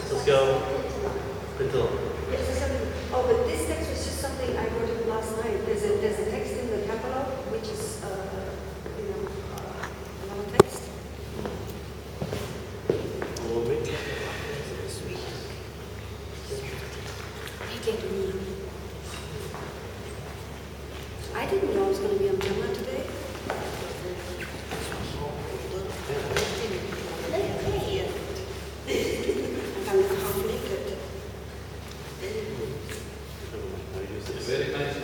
Saskia, Peter. Oh, but this text was just something I wrote in last night. There's a text in the catalog which is another text. I didn't know I was going to be on camera today. I'm half naked. Very nice.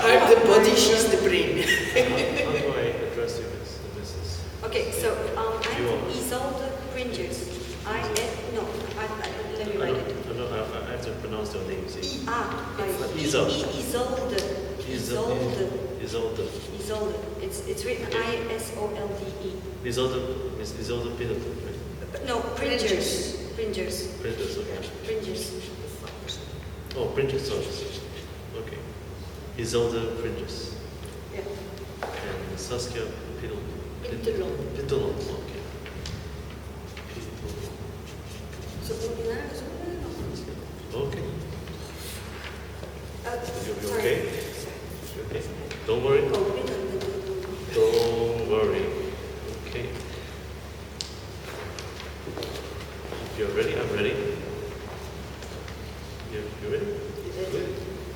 I'm the body, she's the brain. How do I address you as the missus? Okay, so I'm Isolde Pringers. Let me write it. I have to pronounce your name, see? Right. Isolde. Isolde. Isolde. It's written I-S-O-L-D-E. Isolde Piddleton, right? No, Pringers. Printers, okay. Pringers. Oh, Printers, sorry. Okay. Isolde Printers. Yeah. And Saskia Piddleton. Piddleton. Piddleton, okay. Okay. You okay? You okay? Don't worry. Don't worry. Okay. If you're ready, I'm ready. You ready? Good.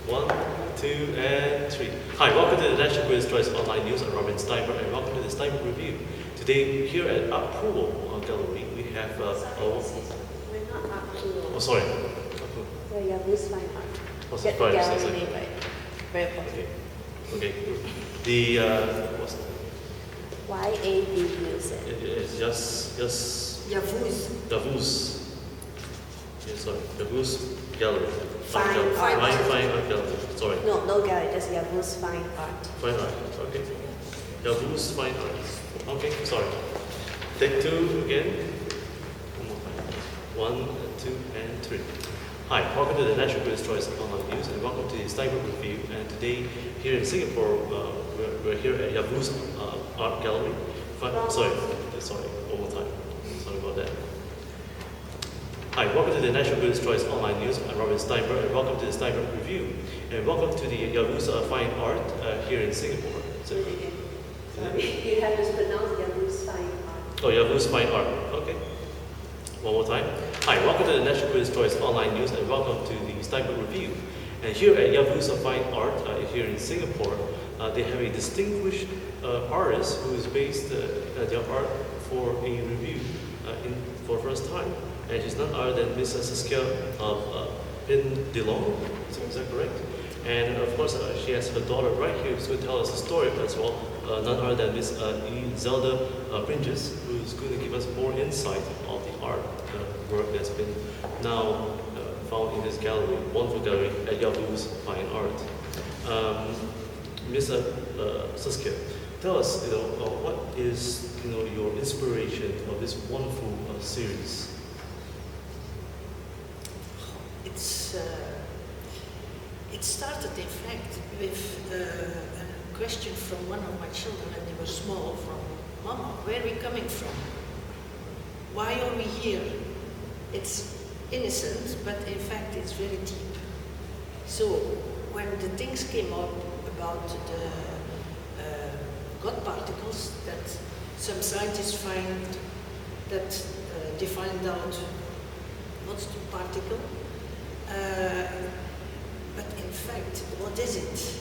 1, 2, and 3. Hi, welcome to the National Quiz Choice Online News. I'm Robin Stienberg, and welcome to the Stienberg Review. Today, here at Approval Gallery, we have We're not Approval. oh, sorry. We're Yavuz Fine Art. What's Get the the price? gallery name right. Very important. Okay. The what's Y-A-V-U-Z. it's just Yavuz. Yeah, sorry. Yavuz Gallery. Fine Gallery. art. Fine Art Gallery. Sorry. No gallery, just Yavuz Fine Art. Fine Art. Okay. Yavuz Fine Art. Okay. Sorry. Take 2 again. One more time. 1, 2, and 3. Hi, welcome to the National Quiz Choice Online News, and welcome to the Stienberg Review. And today, here in Singapore, we're here at Yavuz Art Gallery. Sorry, one more time. Sorry about that. Hi, welcome to the National Quiz Choice Online News. I'm Robin Stienberg, and welcome to the Stienberg Review. And welcome to the Yavuz Fine Art here in Singapore. Sorry, you have to pronounce Yavuz Fine Art. Oh, Yavuz Fine Art. Okay. One more time. Hi, welcome to the National Quiz Choice Online News, and welcome to the Stienberg Review. And here at Yavuz Fine Art here in Singapore, they have a distinguished artist who is based their art for a review for the first time. And she's none other than Miss Saskia Pindilong. Is that correct? And of course, she has her daughter right here who's going to tell us a story as well. None other than Miss Isolde Pringers, who's going to give us more insight of the art work that's been now found in this gallery, wonderful gallery at Yavuz Fine Art. Miss Saskia, tell us, what is your inspiration for this wonderful series? It started, in fact, with a question from one of my children when they were small, from Mama, where are we coming from? Why are we here? It's innocent, but in fact it's very deep. So when the things came up about the God particles, that some scientists find that they find out what's the particle, but in fact, what is it?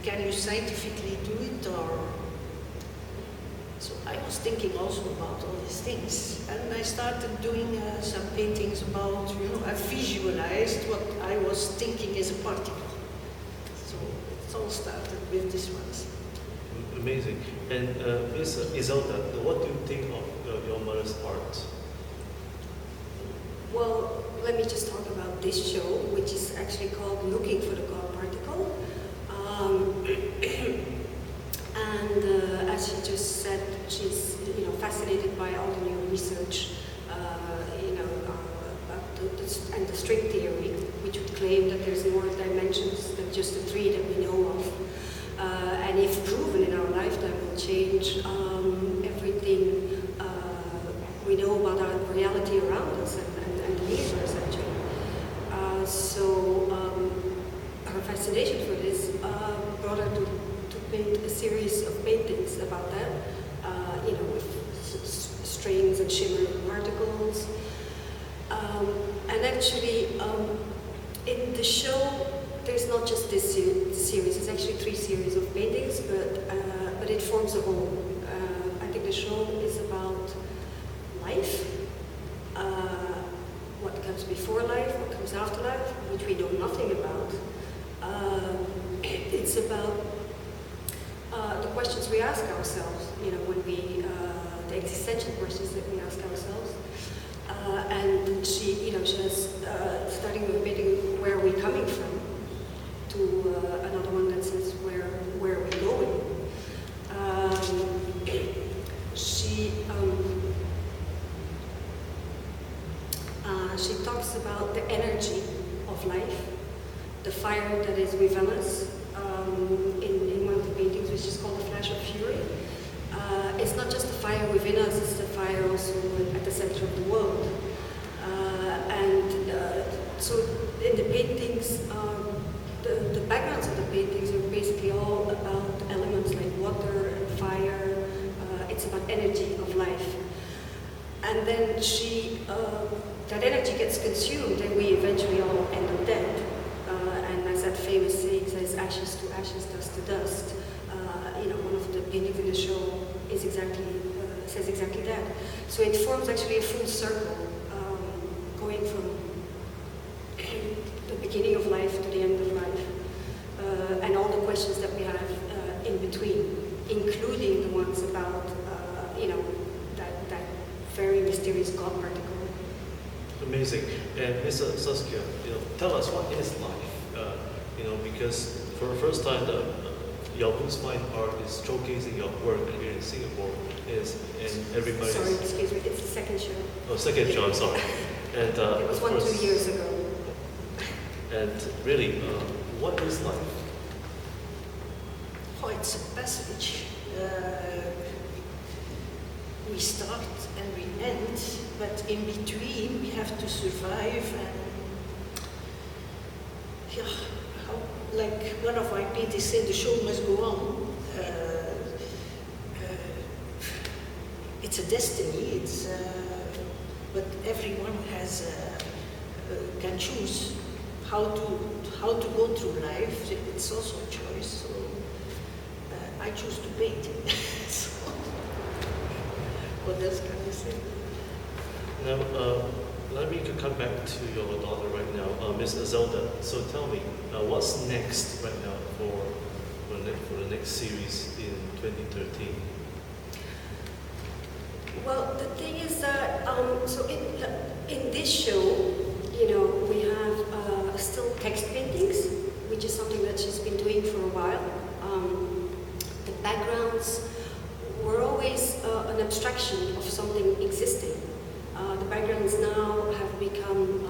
Can you scientifically do it, or? So I was thinking also about all these things, and I started doing some paintings about, I visualized what I was thinking is a particle. So it all started with this ones. Amazing. And Miss Isolde, what do you think of your mother's art? Well, let me just talk about this show, which is actually called Looking for the God Particle. And as she just said, she's fascinated by all the new research, and the string theory, which would claim that there's more dimensions than just the 3 that we know of. And and if proven in our lifetime, will change everything we know about our reality around us and the universe, actually. Her fascination for this brought her to paint a series of paintings about that, with strings and shimmering particles. And actually, in the show, there's not just this series, it's actually 3 series of paintings, but it forms a whole. I think the show is about life, what comes before life, what comes after life, which we know nothing about. It's about the questions we ask ourselves, when the existential questions that we ask ourselves. And she has, starting with a painting, where are we coming from, to another one that says, where are we going? She talks about the energy of life, the fire that is within us, in one of the paintings, which is called The Flash of Fury. It's not just the fire within us, it's the fire also at the center of the world. So in the paintings, the backgrounds of the paintings are basically all about elements like water and fire. It's about energy of life. And then that energy gets consumed and we eventually all end up dead. And as that famous saying says, ashes to ashes, dust to dust. One of the paintings in the show says exactly that. So it forms actually a full circle, going from the beginning of life to the end of life, and all the questions that we have in between, including the ones about, that very mysterious God particle. Amazing. And Ms. Saskia, tell us, what is life? Because for the first time, Yavuz Fine Art is showcasing your work here in Singapore, and everybody. Sorry, excuse me. It's the second show. Oh, second show. I'm sorry. And it was 2 years ago. And really, what is life? Oh, it's a passage. We start and we end, but in between we have to survive and like one of my paintings said, the show must go on. It's a destiny. But everyone can choose how to go through life. It's also a choice. So I choose to paint. So, what else can I say? Now, let me come back to your daughter right now, Miss Zelda. So tell me, what's next right now for the next series in 2013? Well, the thing is that so in this show, we have still text paintings, which is something that she's been doing for a while. The backgrounds were always an abstraction of something existing. The backgrounds now have become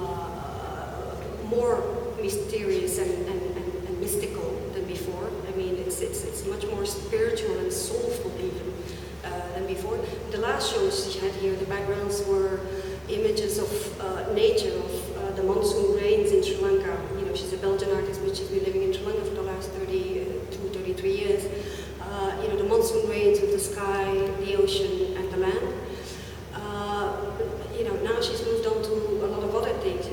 more mysterious and mystical than before. I mean, it's much more spiritual and soulful even than before. The last shows she had here, the backgrounds were images of nature, of the monsoon rains in Sri Lanka. She's a Belgian artist, but she's been living in Sri Lanka for the last 33 years. The monsoon rains with the sky, the ocean, and the land. Now she's moved on to a lot of other things,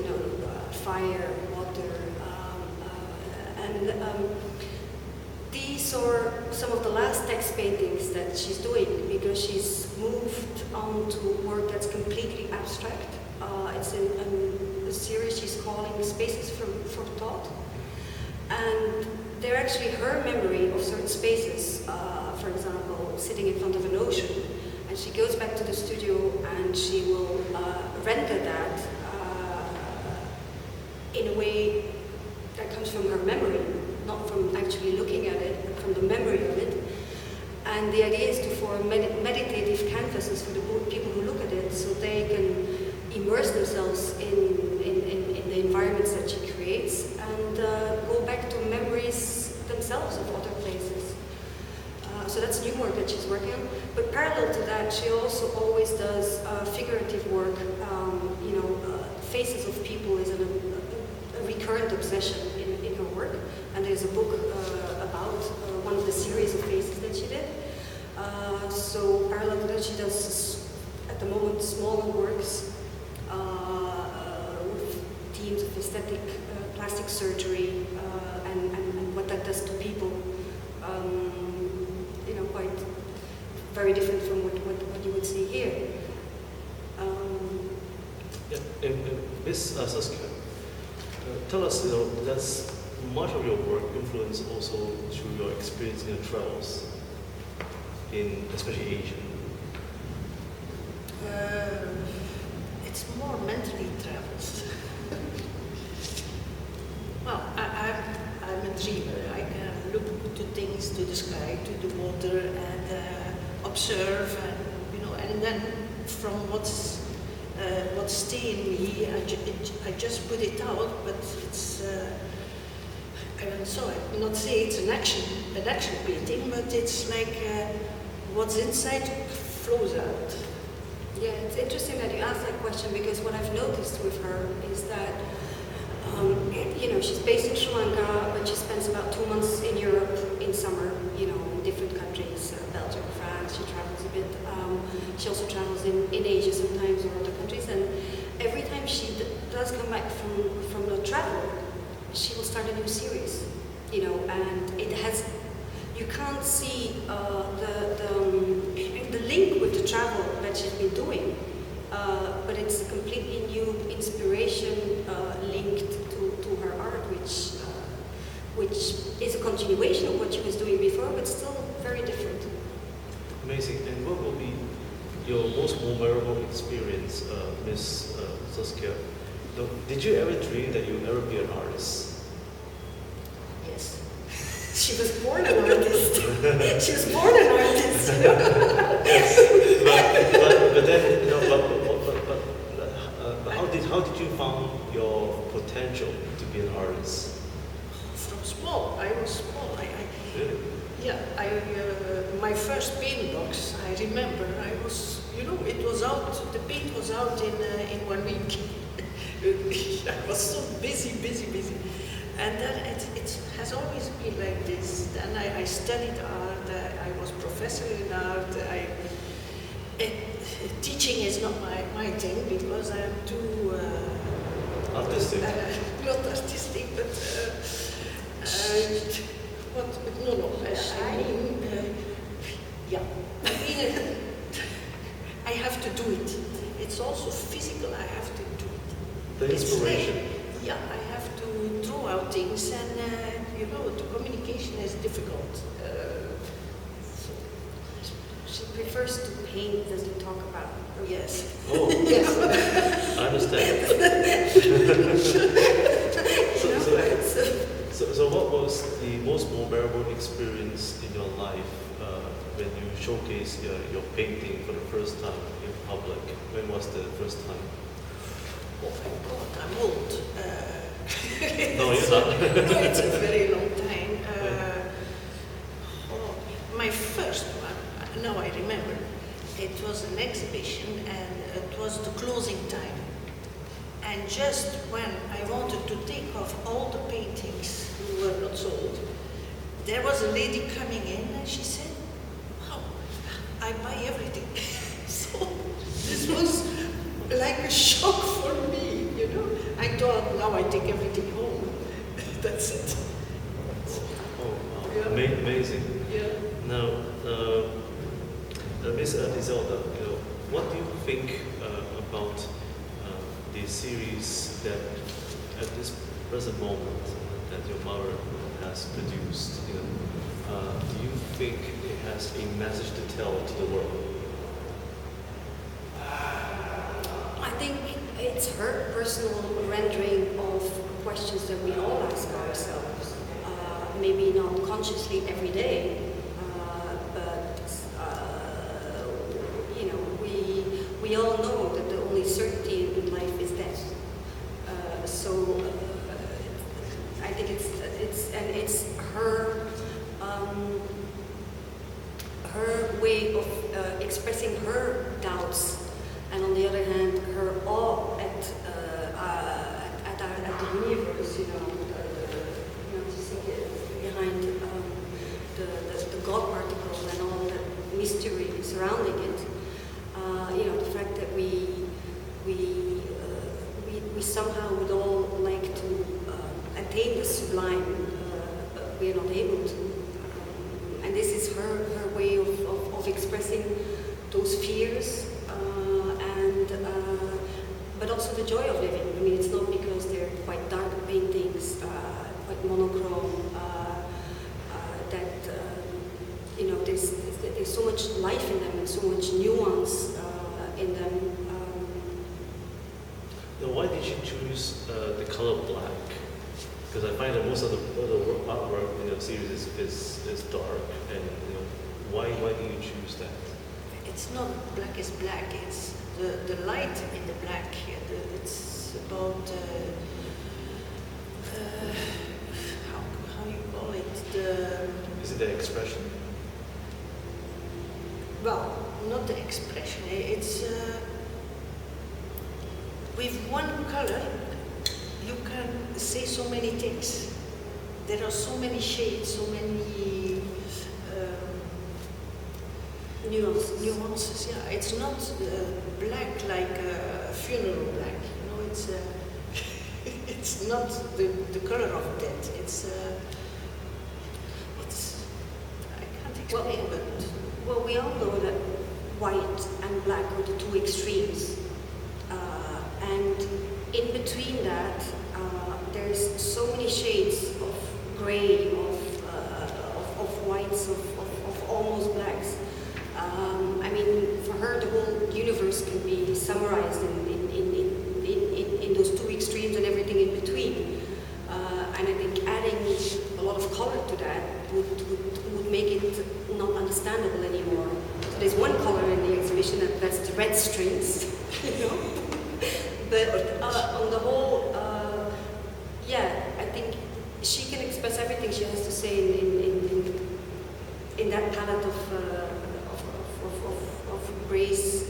fire, water, and these are some of the last text paintings that she's doing, because she's moved on to work that's completely abstract. It's in a series she's calling Spaces for Thought, and they're actually her memory of certain spaces. For example, sitting in front of an ocean. And she goes back to the studio and she will render that in a way that comes from her memory, not from actually looking at it, but from the memory of it. And the idea is to form meditative canvases for the people who look at it, so they can immerse themselves in the environments that she creates and go back to memories themselves of other places. So that's new work that she's working on. But parallel to that, she also always does figurative work. Faces of people is a recurrent obsession in her work. And there's a book about one of the series of faces that she did. So parallel to that, she does, at the moment, smaller works with themes of aesthetic, plastic surgery, and what that does to people. Quite very different from what you would see here. Miss Saskia, tell us, does much of your work influence also through your experience in your travels, in especially Asia? It's more mentally travels. Well, I'm a dreamer. I can look to things, to the sky, to the water, and observe, and then from what's staying in me, I just put it out. But it's I will not say it's an action painting, but it's like what's inside flows out. Yeah, it's interesting that you asked that question, because what I've noticed with her is that, she's based in Sri Lanka, but she spends about 2 months in Europe in summer, in different countries, Belgium, France. She travels a bit. She also travels in Asia sometimes, or other countries. And every time she does come back from the travel, she will start a new series, and it has. You can't see the link with the travel that she's been doing, but it's a completely new inspiration linked to her art, which is a continuation of what she was doing before, but still very different. Amazing. And what will be your most memorable experience, Miss Saskia? Did you ever dream that you'll ever be an artist? Yes. She was born an artist. She was born an artist, Yes. But then, how did you find your potential to be an artist? From small. I was small. Really? Yeah. My first paint box, I remember. I was, it was out. The paint was out in 1 week. I was so busy. And then it has always been like this. Then I studied art. I was professor in art. Teaching is not my thing, because I'm too Artistic. not artistic, but I have to do it. It's also physical. I have to do it. The inspiration. I have to throw out things, and the communication is difficult. She prefers to paint than to talk about. Yes. Oh, Yes. I understand. So what was the most memorable experience in your life when you showcased your painting for the first time in public? When was the first time? Oh my God, I'm old. No, you're not. No, it's a very long time. My first one, now I remember, it was an exhibition, and it was the closing time. And just when I wanted to take off all the paintings who were not sold, there was a lady coming in, and she said, "Oh, I buy everything." So this was like a shock for me, I thought, now I take everything home. That's it. Oh, wow. Yeah. Amazing. Yeah. Now, Miss Isolda, what do you think about the series that, at this present moment, that your mother has produced? Do you think it has a message to tell to the world? I think it's her personal rendering of questions that we all ask ourselves. Maybe not consciously every day, but we all know that the only certainty in life is death. I think it's her her way of expressing her doubts, and on the other hand, her awe at the universe, just behind the God particles and all the mystery surrounding it. The fact that we somehow would all like to attain the sublime, we are not able to. And this is her way of expressing those fears, but also the joy of living. I mean, it's not because they're quite dark paintings, quite monochrome, that there's so much life in them and so much nuance in them. Now, why did you choose the color black? Because I find that most of the artwork in the series is dark, and why do you choose that? It's not black is black, it's the light in the black. It's about, how you call it? Is it the expression? Well, not the expression. It's with one color you can say so many things. There are so many shades, so many nuances. Yeah, it's not black like a funeral black. It's it's not the color of death. It's I can't explain, but. Well, we all know that white and black are the two extremes. And in between that, there's so many shades of gray, of whites, of almost blacks. I mean, for her, the whole universe can be summarized in those two extremes and everything in between. And I think adding a lot of color to that would make it not understandable anymore. So there's one color in the exhibition, that's the red strings, But on the whole, I think she can express everything she has to say in that palette of grays,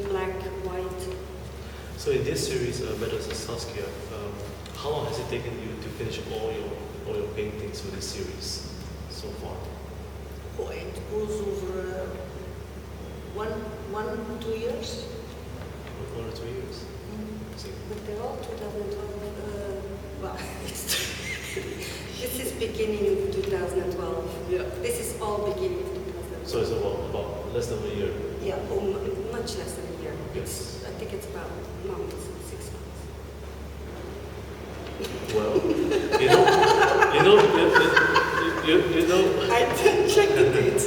black, white. So in this series, Matters of Saskia, how long has it taken you to finish all your paintings for this series so far? Oh, it goes over 2 years. 1 or 2 years. But they're all 2012. Well, this is beginning of 2012. Yeah. This is all beginning of 2012. So it's about less than a year. Yeah, much less than a year. Yes. I think it's about 6 months. Well, I didn't check the dates.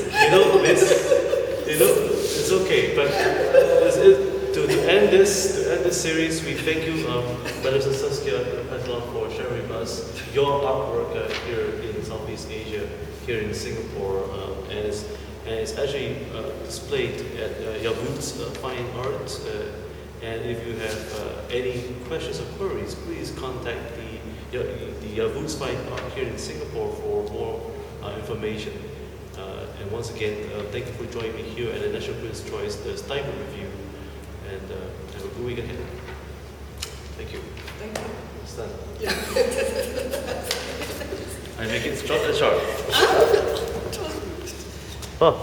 It's okay. But to end this series, we thank you, Madam Saskia, for sharing with us your artwork here in Southeast Asia, here in Singapore, and it's actually displayed at Yavuz Fine Art. And if you have any questions or queries, please contact the Yavuz Fine Art here in Singapore for more information. And once again, thank you for joining me here at the National Critics' Choice, the Stienberg Review, and have a good week ahead. Thank you. Thank you. Stand. Yeah. I make it short and sharp. Oh.